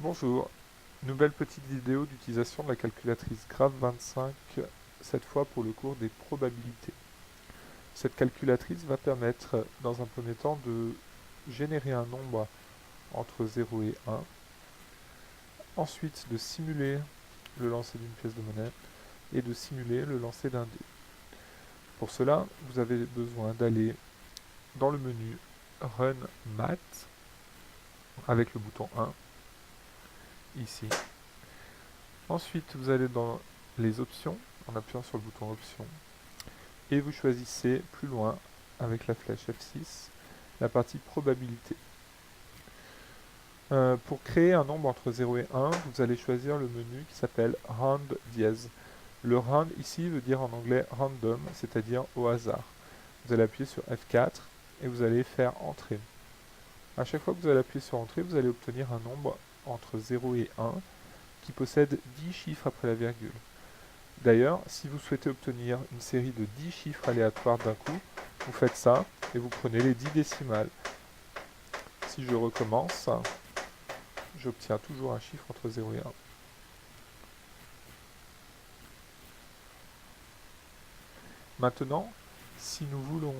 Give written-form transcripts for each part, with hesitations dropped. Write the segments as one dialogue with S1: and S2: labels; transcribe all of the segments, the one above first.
S1: Bonjour, nouvelle petite vidéo d'utilisation de la calculatrice Graph25, cette fois pour le cours des probabilités. Cette calculatrice va permettre dans un premier temps de générer un nombre entre 0 et 1, ensuite de simuler le lancer d'une pièce de monnaie et de simuler le lancer d'un dé. Pour cela, vous avez besoin d'aller dans le menu Run Math avec le bouton 1, ici. Ensuite, vous allez dans les options, en appuyant sur le bouton options, et vous choisissez plus loin, avec la flèche F6, la partie probabilité. Pour créer un nombre entre 0 et 1, vous allez choisir le menu qui s'appelle Round dièse. Le round ici veut dire en anglais random, c'est-à-dire au hasard. Vous allez appuyer sur F4 et vous allez faire entrer. À chaque fois que vous allez appuyer sur entrée, vous allez obtenir un nombre entre 0 et 1 qui possède 10 chiffres après la virgule. D'ailleurs, si vous souhaitez obtenir une série de 10 chiffres aléatoires d'un coup, vous faites ça et vous prenez les 10 décimales. Si je recommence, j'obtiens toujours un chiffre entre 0 et 1. Maintenant, si nous voulons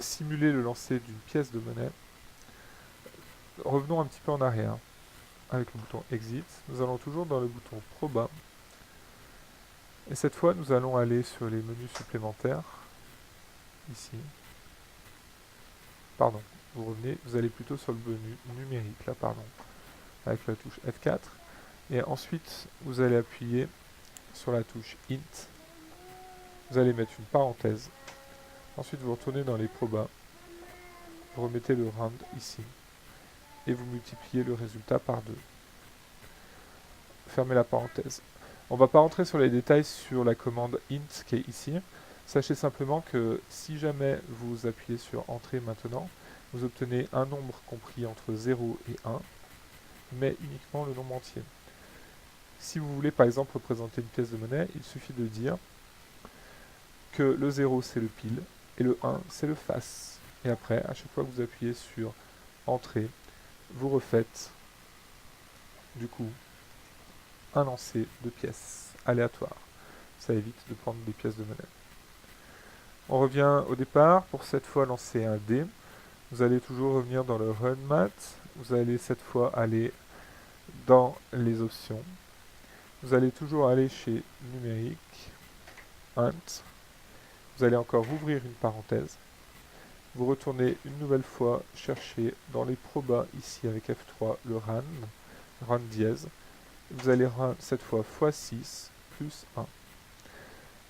S1: simuler le lancer d'une pièce de monnaie, revenons un petit peu en arrière. Avec le bouton Exit, nous allons toujours dans le bouton Proba. Et cette fois, nous allons aller sur les menus supplémentaires, ici. Pardon, vous revenez, vous allez plutôt sur le menu numérique, là, pardon, avec la touche F4. Et ensuite, vous allez appuyer sur la touche Int. Vous allez mettre une parenthèse. Ensuite, vous retournez dans les probas. Vous remettez le round ici. Et vous multipliez le résultat par 2. Fermez la parenthèse. On ne va pas rentrer sur les détails sur la commande int qui est ici. Sachez simplement que si jamais vous appuyez sur Entrée maintenant, vous obtenez un nombre compris entre 0 et 1, mais uniquement le nombre entier. Si vous voulez par exemple représenter une pièce de monnaie, il suffit de dire que le 0 c'est le pile et le 1 c'est le face. Et après, à chaque fois que vous appuyez sur Entrée, vous refaites du coup un lancer de pièces aléatoires. Ça évite de prendre des pièces de monnaie. On revient au départ, pour cette fois lancer un dé. Vous allez toujours revenir dans le Run Math. Vous allez cette fois aller dans les options. Vous allez toujours aller chez Numérique, Int. Vous allez encore ouvrir une parenthèse. Vous retournez une nouvelle fois chercher dans les probas, ici avec F3, le Run dièse. Vous allez run cette fois x6 plus 1.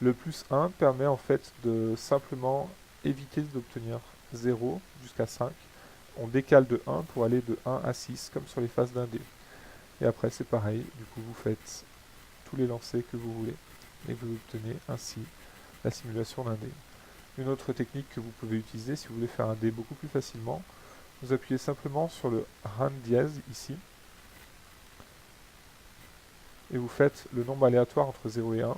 S1: Le plus 1 permet en fait de simplement éviter d'obtenir 0 jusqu'à 5. On décale de 1 pour aller de 1 à 6, comme sur les faces d'un dé. Et après c'est pareil, du coup vous faites tous les lancers que vous voulez. Et vous obtenez ainsi la simulation d'un dé. Une autre technique que vous pouvez utiliser si vous voulez faire un dé beaucoup plus facilement, vous appuyez simplement sur le Run dièse ici. Et vous faites le nombre aléatoire entre 0 et 1.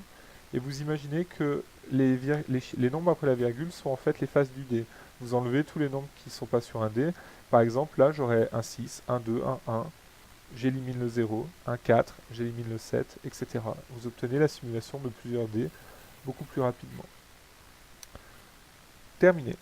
S1: Et vous imaginez que les nombres après la virgule sont en fait les faces du dé. Vous enlevez tous les nombres qui ne sont pas sur un dé. Par exemple, là, j'aurais un 6, un 2, un 1. J'élimine le 0, un 4, j'élimine le 7, etc. Vous obtenez la simulation de plusieurs dés beaucoup plus rapidement. Terminé.